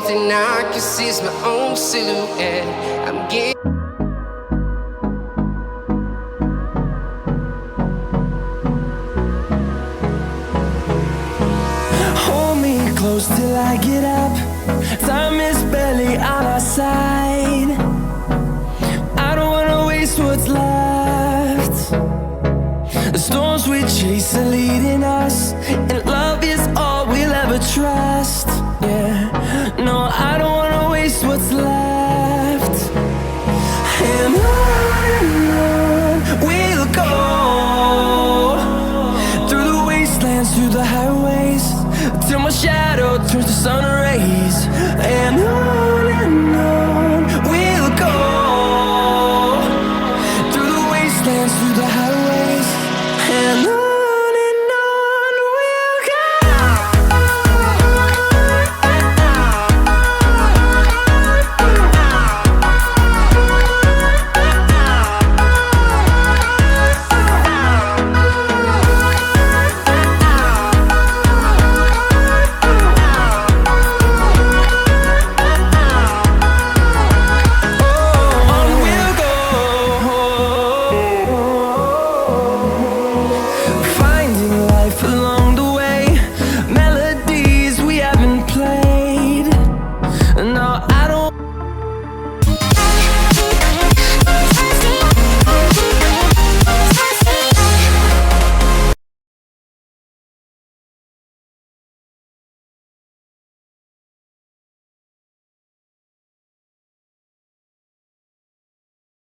thing I can see is my own silhouette. I'm getting close till I get up. Time is barely on our side. I don't wanna waste what's left. The storms we chase are leading us, and love is all we'll ever trust. Yeah, no, I don't wanna waste what's left.